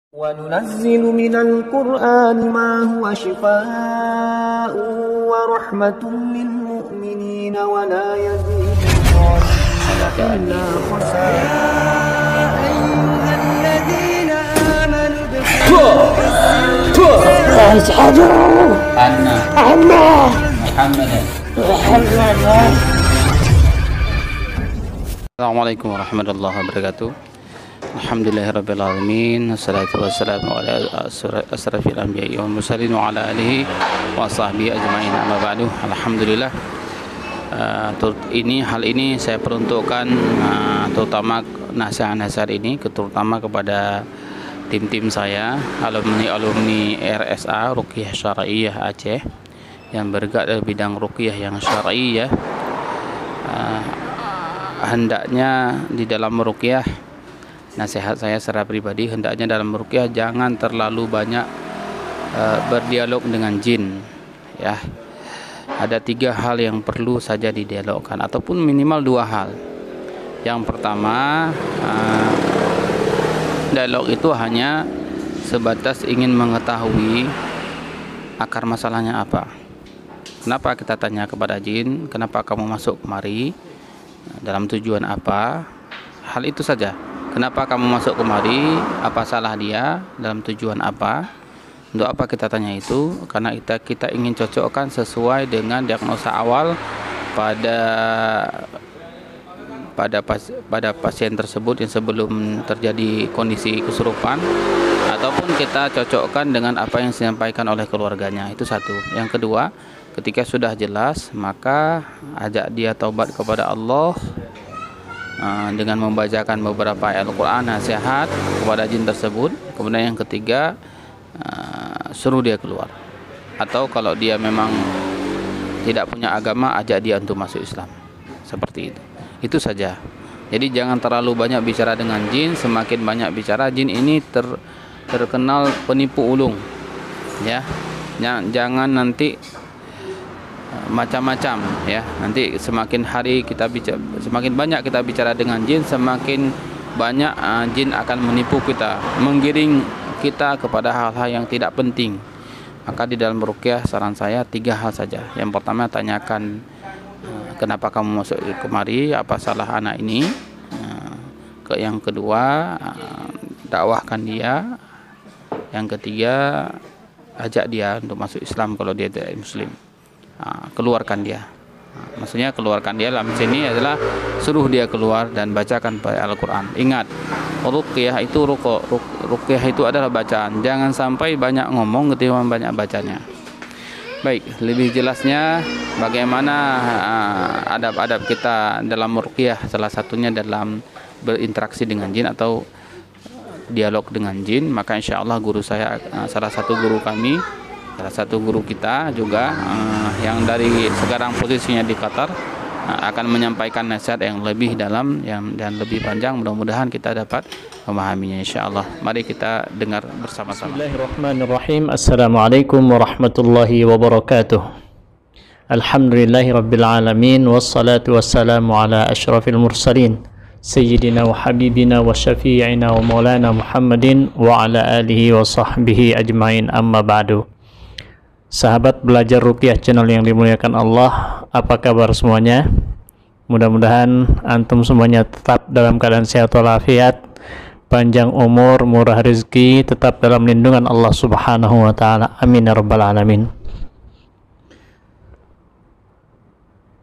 وَنُنَزِّلُ مِنَ الْقُرْآنِ مَا هُوَ شِفَاءٌ وَرَحْمَةٌ لِلْمُؤْمِنِينَ وَلَا يَزِيدُ الظَّالِمِينَ إِلَّا خَسَارًا. يَا أَيُّهَا الَّذِينَ آمَنُوا ادْخُلُوا فِي السِّلْمِ أشهد أن محمدا. Assalamualaikum warahmatullahi wabarakatuh. Alhamdulillahirrabbilalamin. Assalatu wassalamu ala asrafil anbiya'i wal mursalin wa ala alihi wa sahbihi ajma'in, amma ba'du. Alhamdulillah, hal ini saya peruntukkan terutama nasihat-nasihat ini terutama kepada tim-tim saya, alumni RSA Ruqyah Syar'iyyah Aceh yang bergerak dalam bidang ruqyah yang syar'i, ya. Hendaknya di dalam ruqyah, nasihat saya secara pribadi, hendaknya dalam ruqyah jangan terlalu banyak berdialog dengan jin, ya. Ada 3 hal yang perlu saja didialogkan, ataupun minimal 2 hal. Yang pertama, dialog itu hanya sebatas ingin mengetahui akar masalahnya apa. Kenapa kita tanya kepada jin, kenapa kamu masuk kemari, dalam tujuan apa? Hal itu saja. Kenapa kamu masuk kemari, apa salah dia, dalam tujuan apa? Untuk apa kita tanya itu? Karena kita ingin cocokkan sesuai dengan diagnosa awal pada pasien tersebut yang sebelum terjadi kondisi kesurupan, ataupun kita cocokkan dengan apa yang disampaikan oleh keluarganya. Itu satu. Yang kedua, ketika sudah jelas, maka ajak dia taubat kepada Allah dengan membacakan beberapa ayat Al-Quran, nasihat kepada jin tersebut. Kemudian yang ketiga, suruh dia keluar. Atau kalau dia memang tidak punya agama, ajak dia untuk masuk Islam. Seperti itu. Itu saja. Jadi jangan terlalu banyak bicara dengan jin. Semakin banyak bicara, jin ini terkenal penipu ulung, ya. Jangan nanti macam-macam, ya. Nanti semakin hari semakin banyak kita bicara dengan jin, semakin banyak jin akan menipu kita, menggiring kita kepada hal-hal yang tidak penting. Maka di dalam ruqyah saran saya 3 hal saja. Yang pertama, tanyakan kenapa kamu masuk kemari, apa salah anak ini. Yang kedua, dakwahkan dia. Yang ketiga, ajak dia untuk masuk Islam kalau dia tidak Muslim. Keluarkan dia. Maksudnya keluarkan dia dalam sini adalah suruh dia keluar dan bacakan Al-Quran. Ingat, ruqyah itu adalah bacaan. Jangan sampai banyak ngomong ketimbang banyak bacanya. Baik, lebih jelasnya bagaimana adab-adab kita dalam ruqyah, salah satunya dalam berinteraksi dengan jin atau dialog dengan jin, maka insya Allah guru saya, salah satu guru kita juga yang dari sekarang posisinya di Qatar, akan menyampaikan nasihat yang lebih dalam dan lebih panjang. Mudah-mudahan kita dapat memahaminya insyaallah. Mari kita dengar bersama-sama. Bismillahirrahmanirrahim. Assalamualaikum warahmatullahi wabarakatuh. Alhamdulillahirabbil alamin, wassalatu wassalamu ala asyrafil mursalin sayyidina wa habibina wa syafi'ina wa maulana Muhammadin wa ala alihi wa sahbihi ajmain, amma ba'du. Sahabat belajar ruqyah channel yang dimuliakan Allah, apa kabar semuanya? Mudah-mudahan antum semuanya tetap dalam keadaan sehat walafiat, panjang umur, murah rezeki, tetap dalam lindungan Allah Subhanahu wa taala. Amin ya rabbal alamin.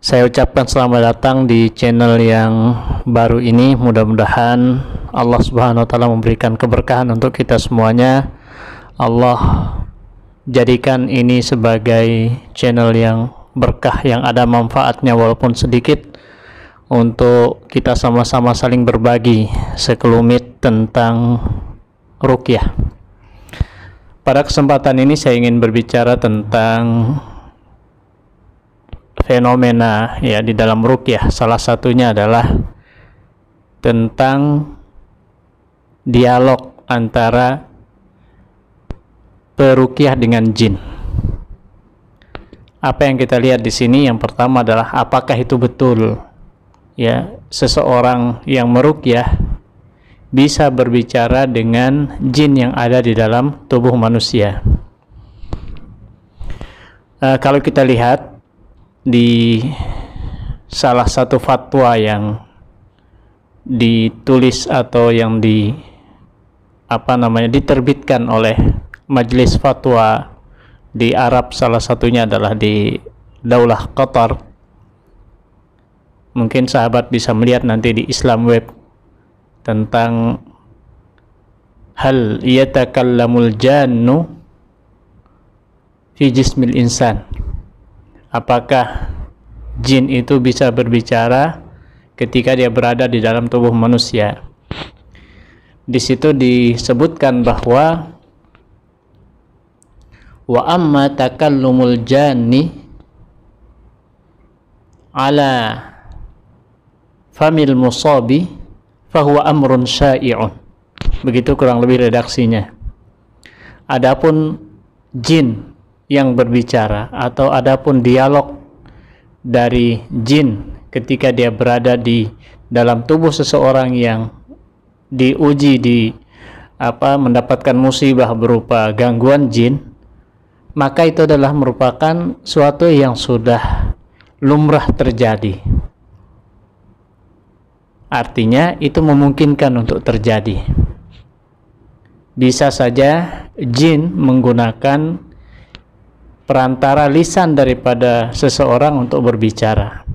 Saya ucapkan selamat datang di channel yang baru ini. Mudah-mudahan Allah Subhanahu wa taala memberikan keberkahan untuk kita semuanya. Allah jadikan ini sebagai channel yang berkah, yang ada manfaatnya walaupun sedikit, untuk kita sama-sama saling berbagi sekelumit tentang ruqyah. Pada kesempatan ini saya ingin berbicara tentang fenomena, ya, di dalam ruqyah. Salah satunya adalah tentang dialog antara peruqyah dengan jin. Apa yang kita lihat di sini, yang pertama adalah apakah itu betul, ya, seseorang yang meruqyah bisa berbicara dengan jin yang ada di dalam tubuh manusia. Kalau kita lihat di salah satu fatwa yang ditulis atau yang diterbitkan oleh majelis fatwa di Arab, salah satunya adalah di Daulah Qatar. Mungkin sahabat bisa melihat nanti di Islam Web tentang hal yatakallamul jannu fi jismil insan. Apakah jin itu bisa berbicara ketika dia berada di dalam tubuh manusia? Di situ disebutkan bahwa wa amma takallumul janni ala famil musabi fahuwa amrun syai'un. Begitu kurang lebih redaksinya. Adapun jin yang berbicara atau adapun dialog dari jin ketika dia berada di dalam tubuh seseorang yang diuji mendapatkan musibah berupa gangguan jin, maka itu adalah merupakan suatu yang sudah lumrah terjadi. Artinya itu memungkinkan untuk terjadi. Bisa saja jin menggunakan perantara lisan daripada seseorang untuk berbicara.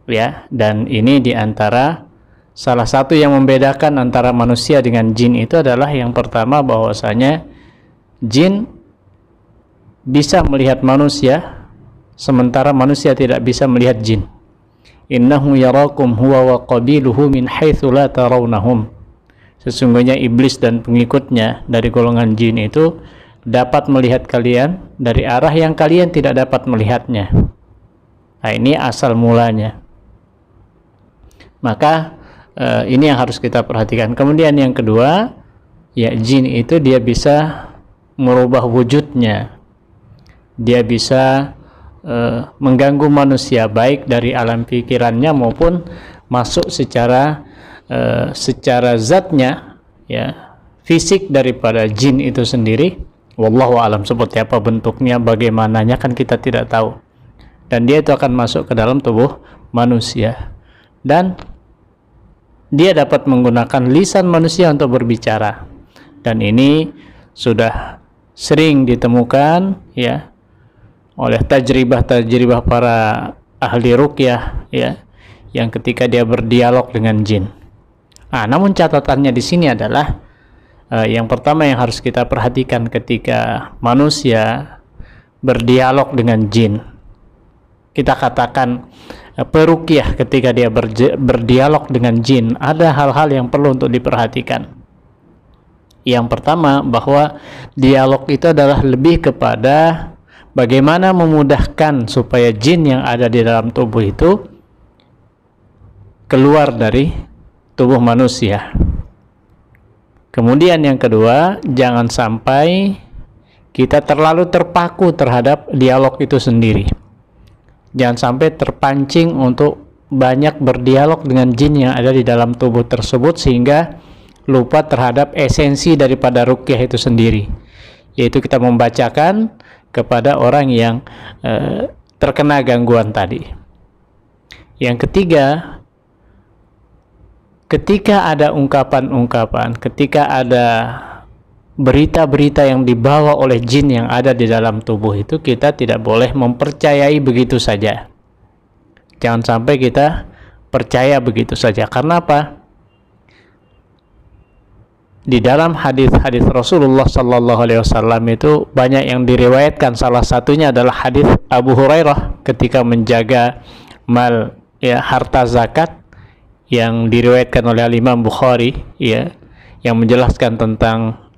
Ya, dan ini diantara salah satu yang membedakan antara manusia dengan jin itu adalah yang pertama, bahwasanya jin bisa melihat manusia sementara manusia tidak bisa melihat jin. Innahu yarakum huwa wa qabiluhu min haitsu la tarawnahum. Sesungguhnya iblis dan pengikutnya dari golongan jin itu dapat melihat kalian dari arah yang kalian tidak dapat melihatnya. Nah, ini asal mulanya. Maka ini yang harus kita perhatikan. Kemudian yang kedua, ya, jin itu dia bisa merubah wujudnya. Dia bisa mengganggu manusia baik dari alam pikirannya maupun masuk secara zatnya, ya, fisik daripada jin itu sendiri. Wallahu alam, seperti apa bentuknya, bagaimananya kan kita tidak tahu. Dan dia itu akan masuk ke dalam tubuh manusia. Dan dia dapat menggunakan lisan manusia untuk berbicara. Dan ini sudah sering ditemukan, ya, oleh tajribah para ahli ruqyah, ya, yang ketika dia berdialog dengan jin. Nah, namun catatannya di sini adalah yang pertama yang harus kita perhatikan ketika manusia berdialog dengan jin. Kita katakan peruqyah ketika dia berdialog dengan jin, ada hal-hal yang perlu untuk diperhatikan. Yang pertama, bahwa dialog itu adalah lebih kepada bagaimana memudahkan supaya jin yang ada di dalam tubuh itu keluar dari tubuh manusia. Kemudian yang kedua, jangan sampai kita terlalu terpaku terhadap dialog itu sendiri. Jangan sampai terpancing untuk banyak berdialog dengan jin yang ada di dalam tubuh tersebut sehingga lupa terhadap esensi daripada ruqyah itu sendiri, yaitu kita membacakan kepada orang yang terkena gangguan tadi. Yang ketiga, ketika ada ungkapan-ungkapan, ketika ada berita-berita yang dibawa oleh jin yang ada di dalam tubuh itu, kita tidak boleh mempercayai begitu saja. Jangan sampai kita percaya begitu saja. Karena apa? Di dalam hadis-hadis Rasulullah Sallallahu Alaihi Wasallam itu banyak yang diriwayatkan. Salah satunya adalah hadis Abu Hurairah ketika menjaga mal, ya, harta zakat, yang diriwayatkan oleh Imam Bukhari, ya, yang menjelaskan tentang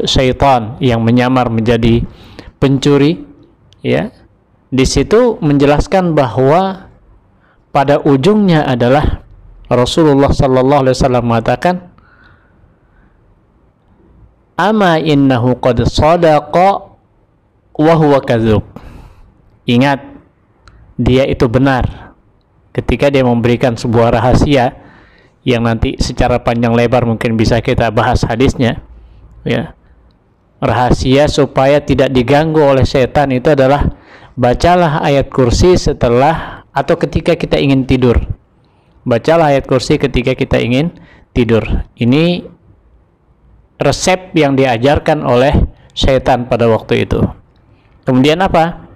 syaitan yang menyamar menjadi pencuri, ya. Di situ menjelaskan bahwa pada ujungnya adalah Rasulullah Sallallahu Alaihi Wasallam mengatakan, ama innahu qad sadaqa wa huwa kadzub. Ingat, dia itu benar ketika dia memberikan sebuah rahasia yang nanti secara panjang lebar mungkin bisa kita bahas hadisnya, ya. Rahasia supaya tidak diganggu oleh setan itu adalah bacalah ayat kursi setelah atau ketika kita ingin tidur. Bacalah ayat kursi ketika kita ingin tidur. Ini resep yang diajarkan oleh setan pada waktu itu. Kemudian apa?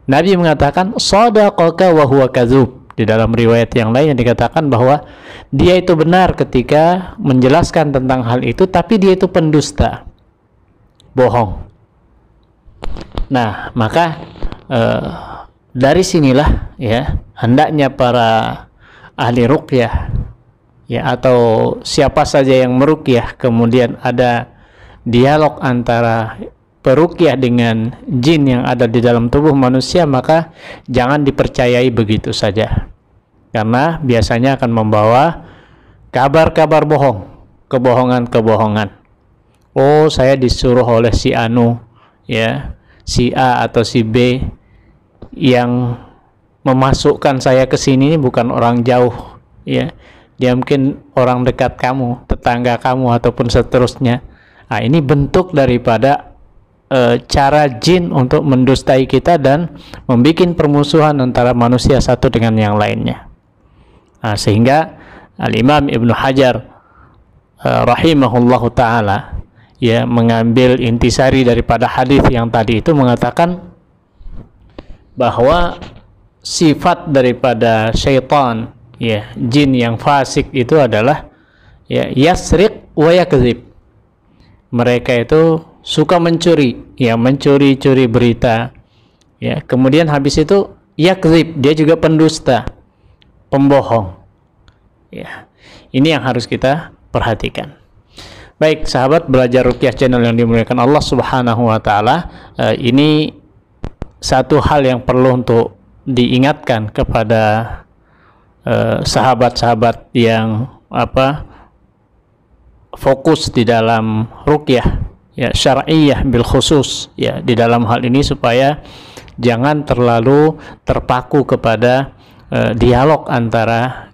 Nabi mengatakan shadaqaka wa huwa kadzub. Di dalam riwayat yang lain yang dikatakan bahwa dia itu benar ketika menjelaskan tentang hal itu, tapi dia itu pendusta, bohong. Nah, maka dari sinilah ya hendaknya para ahli ruqyah ya atau siapa saja yang meruqyah kemudian ada dialog antara peruqyah dengan jin yang ada di dalam tubuh manusia, maka jangan dipercayai begitu saja, karena biasanya akan membawa kabar-kabar bohong, kebohongan-kebohongan. Oh, saya disuruh oleh si Anu, ya, si A atau si B yang memasukkan saya ke sini bukan orang jauh, ya, dia mungkin orang dekat kamu, tetangga kamu ataupun seterusnya. Nah, ini bentuk daripada cara jin untuk mendustai kita dan membuat permusuhan antara manusia satu dengan yang lainnya. Nah, sehingga Al-Imam Ibnu Hajar rahimahullahu ta'ala ya mengambil intisari daripada hadis yang tadi itu, mengatakan bahwa sifat daripada syaitan ya jin yang fasik itu adalah ya yasriq wa yakdzib. Mereka itu suka mencuri, ya mencuri-curi berita, ya kemudian habis itu yakdzib, dia juga pendusta, pembohong, ya ini yang harus kita perhatikan. Baik sahabat belajar ruqyah channel yang dimuliakan Allah Subhanahu wa taala, ini satu hal yang perlu untuk diingatkan kepada sahabat-sahabat yang fokus di dalam ruqyah ya syar'iyyah bil khusus ya di dalam hal ini, supaya jangan terlalu terpaku kepada dialog antara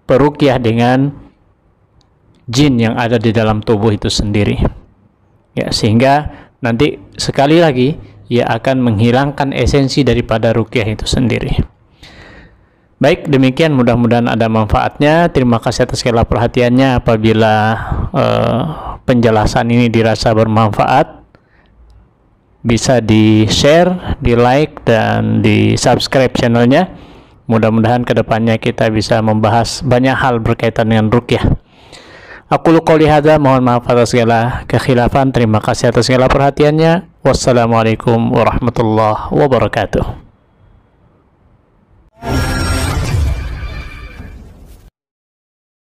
peruqyah dengan jin yang ada di dalam tubuh itu sendiri ya, sehingga nanti sekali lagi ya akan menghilangkan esensi daripada ruqyah itu sendiri. Baik, demikian, mudah-mudahan ada manfaatnya. Terima kasih atas segala perhatiannya. Apabila penjelasan ini dirasa bermanfaat, bisa di-share, di-like, dan di-subscribe channelnya. Mudah-mudahan kedepannya kita bisa membahas banyak hal berkaitan dengan ruqyah. Aqulu qouli hadza, mohon maaf atas segala kekhilafan. Terima kasih atas segala perhatiannya. Wassalamualaikum warahmatullahi wabarakatuh.